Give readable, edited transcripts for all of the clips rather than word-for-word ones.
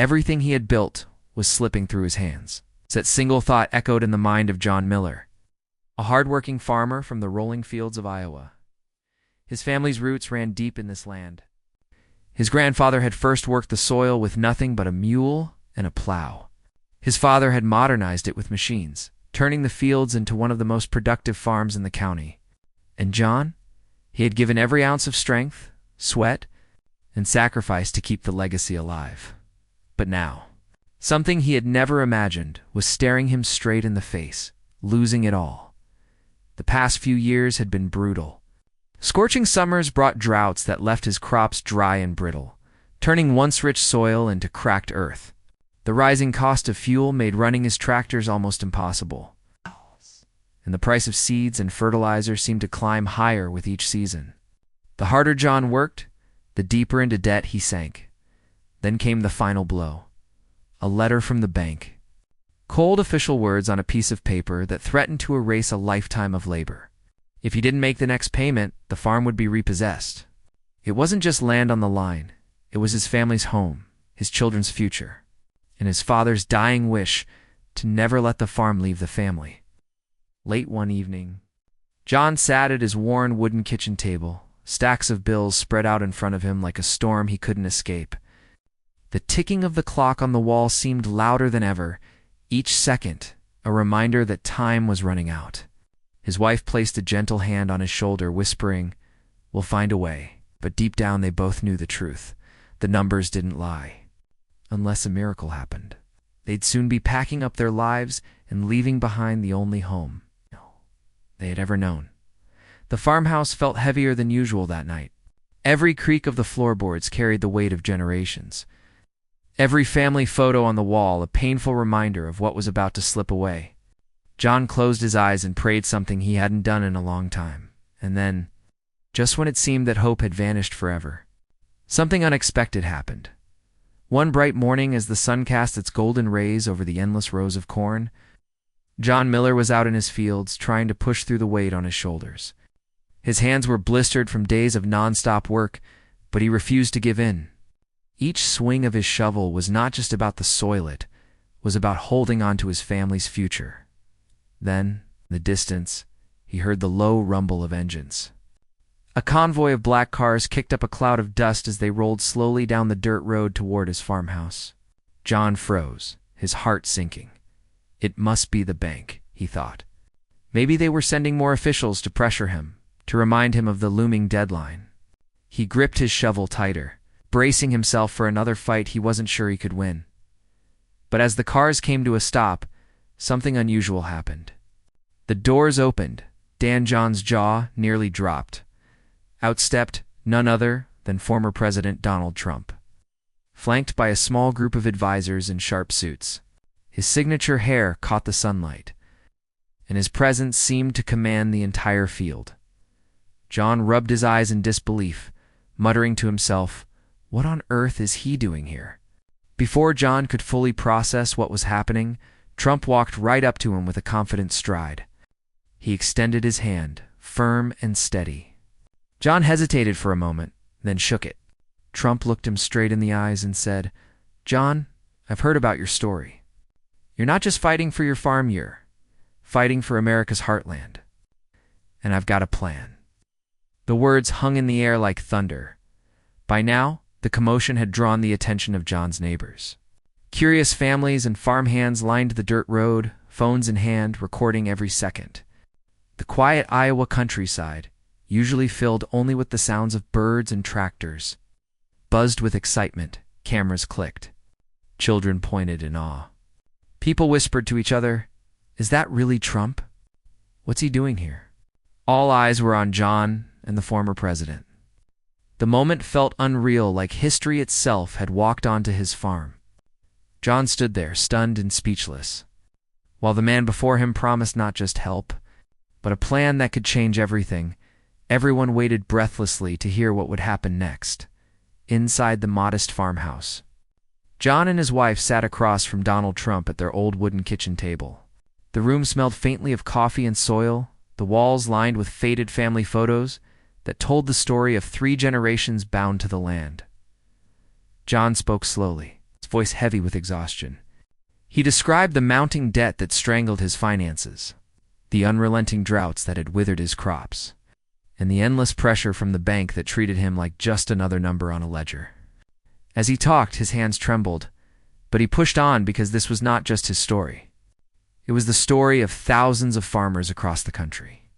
Everything he had built was slipping through his hands. That single thought echoed in the mind of John Miller, a hardworking farmer from the rolling fields of Iowa. His family's roots ran deep in this land. His grandfather had first worked the soil with nothing but a mule and a plow. His father had modernized it with machines, turning the fields into one of the most productive farms in the county. And John? He had given every ounce of strength, sweat, and sacrifice to keep the legacy alive. But now, something he had never imagined was staring him straight in the face, losing it all. The past few years had been brutal. Scorching summers brought droughts that left his crops dry and brittle, turning once rich soil into cracked earth. The rising cost of fuel made running his tractors almost impossible, and the price of seeds and fertilizer seemed to climb higher with each season. The harder John worked, the deeper into debt he sank. Then came the final blow. A letter from the bank. Cold official words on a piece of paper that threatened to erase a lifetime of labor. If he didn't make the next payment, the farm would be repossessed. It wasn't just land on the line. It was his family's home, his children's future, and his father's dying wish to never let the farm leave the family. Late one evening, John sat at his worn wooden kitchen table, stacks of bills spread out in front of him like a storm he couldn't escape. The ticking of the clock on the wall seemed louder than ever, each second a reminder that time was running out. His wife placed a gentle hand on his shoulder, whispering, "We'll find a way." But deep down they both knew the truth. The numbers didn't lie. Unless a miracle happened, they'd soon be packing up their lives and leaving behind the only home they had ever known. The farmhouse felt heavier than usual that night. Every creak of the floorboards carried the weight of generations. Every family photo on the wall a painful reminder of what was about to slip away. John closed his eyes and prayed something he hadn't done in a long time. And then, just when it seemed that hope had vanished forever, something unexpected happened. One bright morning, as the sun cast its golden rays over the endless rows of corn, John Miller was out in his fields trying to push through the weight on his shoulders. His hands were blistered from days of non-stop work, but he refused to give in. Each swing of his shovel was not just about the soil, it was about holding on to his family's future. Then, in the distance, he heard the low rumble of engines. A convoy of black cars kicked up a cloud of dust as they rolled slowly down the dirt road toward his farmhouse. John froze, his heart sinking. It must be the bank, he thought. Maybe they were sending more officials to pressure him, to remind him of the looming deadline. He gripped his shovel tighter, bracing himself for another fight he wasn't sure he could win. But as the cars came to a stop, something unusual happened. The doors opened. John's jaw nearly dropped. Out stepped none other than former President Donald Trump, flanked by a small group of advisors in sharp suits. His signature hair caught the sunlight, and his presence seemed to command the entire field. John rubbed his eyes in disbelief, muttering to himself, "What on earth is he doing here?" Before John could fully process what was happening, Trump walked right up to him with a confident stride. He extended his hand, firm and steady. John hesitated for a moment, then shook it. Trump looked him straight in the eyes and said, "John, I've heard about your story. You're not just fighting for your farm, you're fighting for America's heartland. And I've got a plan." The words hung in the air like thunder. By now, the commotion had drawn the attention of John's neighbors. Curious families and farmhands lined the dirt road, phones in hand, recording every second. The quiet Iowa countryside, usually filled only with the sounds of birds and tractors, buzzed with excitement. Cameras clicked. Children pointed in awe. People whispered to each other, "Is that really Trump? What's he doing here?" All eyes were on John and the former president. The moment felt unreal, like history itself had walked onto his farm. John stood there, stunned and speechless, while the man before him promised not just help, but a plan that could change everything. Everyone waited breathlessly to hear what would happen next. Inside the modest farmhouse, John and his wife sat across from Donald Trump at their old wooden kitchen table. The room smelled faintly of coffee and soil, the walls lined with faded family photos that told the story of 3 generations bound to the land. John spoke slowly, his voice heavy with exhaustion. He described the mounting debt that strangled his finances, the unrelenting droughts that had withered his crops, and the endless pressure from the bank that treated him like just another number on a ledger. As he talked, his hands trembled, but he pushed on because this was not just his story. It was the story of thousands of farmers across the country,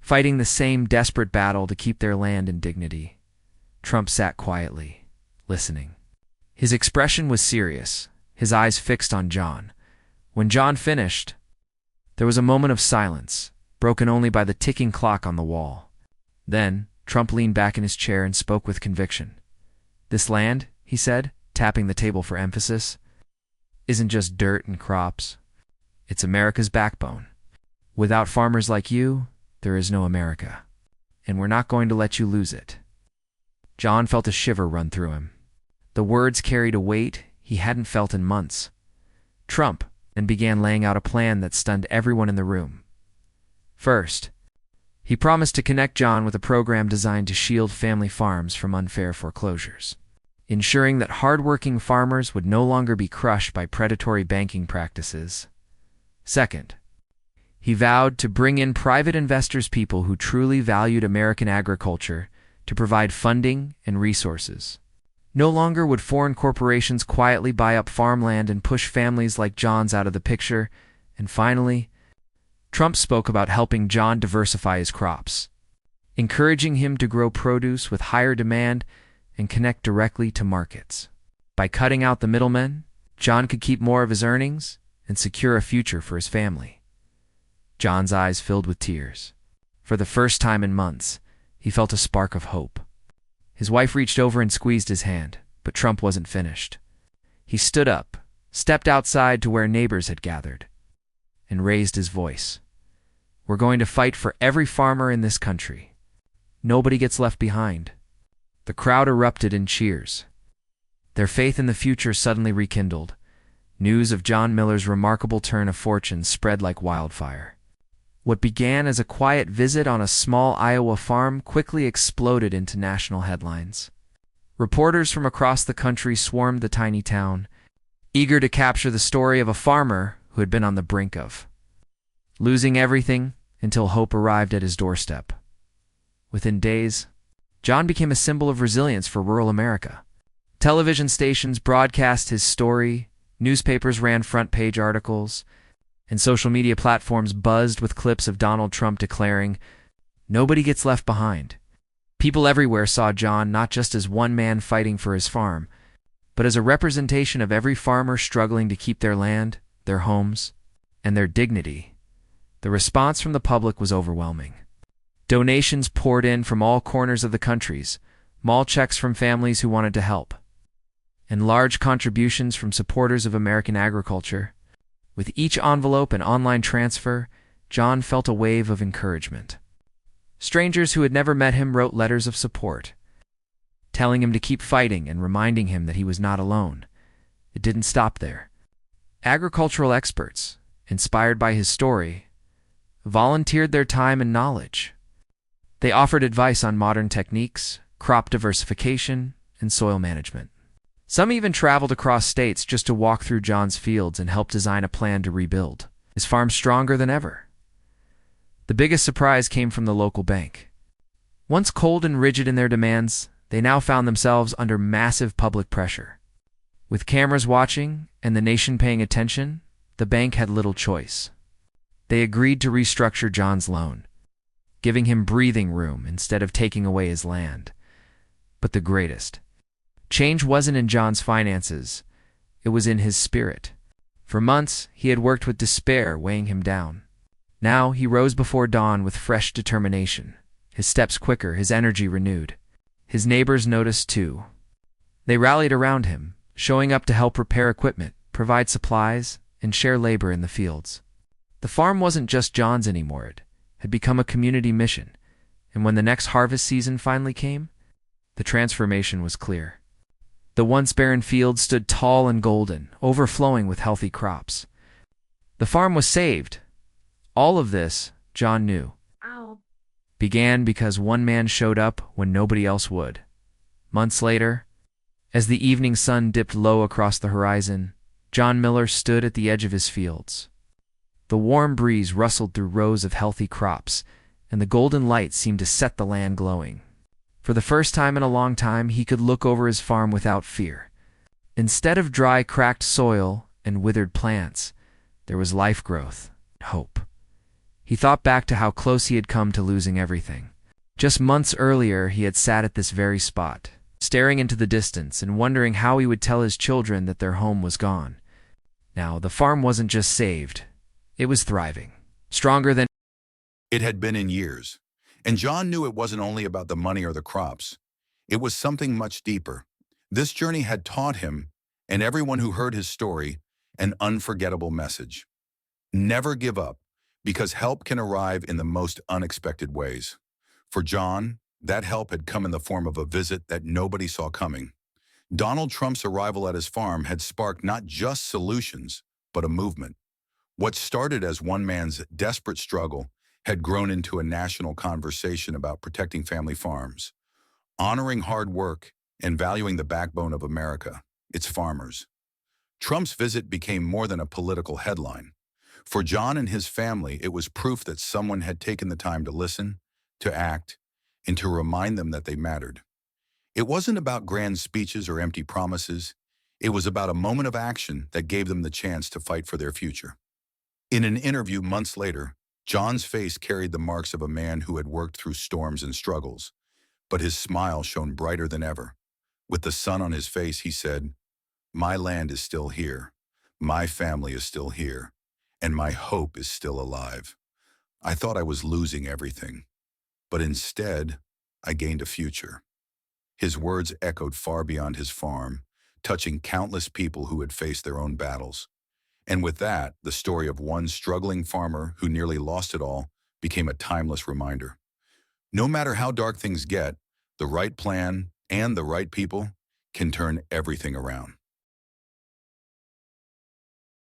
fighting the same desperate battle to keep their land and dignity. Trump sat quietly, listening. His expression was serious, his eyes fixed on John. When John finished, there was a moment of silence, broken only by the ticking clock on the wall. Then, Trump leaned back in his chair and spoke with conviction. "This land," he said, tapping the table for emphasis, "isn't just dirt and crops. It's America's backbone. Without farmers like you, there is no America. And we're not going to let you lose it." John felt a shiver run through him. The words carried a weight he hadn't felt in months. Trump then began laying out a plan that stunned everyone in the room. First, he promised to connect John with a program designed to shield family farms from unfair foreclosures, ensuring that hardworking farmers would no longer be crushed by predatory banking practices. Second, he vowed to bring in private investors, people who truly valued American agriculture, to provide funding and resources. No longer would foreign corporations quietly buy up farmland and push families like John's out of the picture. And finally, Trump spoke about helping John diversify his crops, encouraging him to grow produce with higher demand and connect directly to markets. By cutting out the middlemen, John could keep more of his earnings and secure a future for his family. John's eyes filled with tears. For the first time in months, he felt a spark of hope. His wife reached over and squeezed his hand, but Trump wasn't finished. He stood up, stepped outside to where neighbors had gathered, and raised his voice. "We're going to fight for every farmer in this country. Nobody gets left behind." The crowd erupted in cheers. Their faith in the future suddenly rekindled. News of John Miller's remarkable turn of fortune spread like wildfire. What began as a quiet visit on a small Iowa farm quickly exploded into national headlines. Reporters from across the country swarmed the tiny town, eager to capture the story of a farmer who had been on the brink of losing everything until hope arrived at his doorstep. Within days, John became a symbol of resilience for rural America. Television stations broadcast his story, newspapers ran front-page articles, and social media platforms buzzed with clips of Donald Trump declaring, "Nobody gets left behind." People everywhere saw John not just as one man fighting for his farm, but as a representation of every farmer struggling to keep their land, their homes, and their dignity. The response from the public was overwhelming. Donations poured in from all corners of the country, small checks from families who wanted to help, and large contributions from supporters of American agriculture. With each envelope and online transfer, John felt a wave of encouragement. Strangers who had never met him wrote letters of support, telling him to keep fighting and reminding him that he was not alone. It didn't stop there. Agricultural experts, inspired by his story, volunteered their time and knowledge. They offered advice on modern techniques, crop diversification, and soil management. Some even traveled across states just to walk through John's fields and help design a plan to rebuild his farm stronger than ever. The biggest surprise came from the local bank. Once cold and rigid in their demands, they now found themselves under massive public pressure. With cameras watching and the nation paying attention, the bank had little choice. They agreed to restructure John's loan, giving him breathing room instead of taking away his land. But the greatest change wasn't in John's finances, it was in his spirit. For months, he had worked with despair weighing him down. Now he rose before dawn with fresh determination, his steps quicker, his energy renewed. His neighbors noticed too. They rallied around him, showing up to help repair equipment, provide supplies, and share labor in the fields. The farm wasn't just John's anymore, it had become a community mission, and when the next harvest season finally came, the transformation was clear. The once barren fields stood tall and golden, overflowing with healthy crops. The farm was saved. All of this, John knew, began because one man showed up when nobody else would. Months later, As the evening sun dipped low across the horizon, John Miller stood at the edge of his fields. The warm breeze rustled through rows of healthy crops, and the golden light seemed to set the land glowing. For the first time in a long time, he could look over his farm without fear. Instead of dry, cracked soil and withered plants, there was life growth, hope. He thought back to how close he had come to losing everything. Just months earlier, he had sat at this very spot, staring into the distance and wondering how he would tell his children that their home was gone. Now, the farm wasn't just saved, it was thriving, stronger than it had been in years. And John knew it wasn't only about the money or the crops. It was something much deeper. This journey had taught him, and everyone who heard his story, an unforgettable message. Never give up, because help can arrive in the most unexpected ways. For John, that help had come in the form of a visit that nobody saw coming. Donald Trump's arrival at his farm had sparked not just solutions, but a movement. What started as one man's desperate struggle had grown into a national conversation about protecting family farms, honoring hard work, and valuing the backbone of America, its farmers. Trump's visit became more than a political headline. For John and his family, it was proof that someone had taken the time to listen, to act, and to remind them that they mattered. It wasn't about grand speeches or empty promises. It was about a moment of action that gave them the chance to fight for their future. In an interview months later, John's face carried the marks of a man who had worked through storms and struggles, but his smile shone brighter than ever. With the sun on his face, he said, "My land is still here, my family is still here, and my hope is still alive. I thought I was losing everything, but instead, I gained a future." His words echoed far beyond his farm, touching countless people who had faced their own battles. And with that, the story of one struggling farmer who nearly lost it all became a timeless reminder. No matter how dark things get, the right plan and the right people can turn everything around.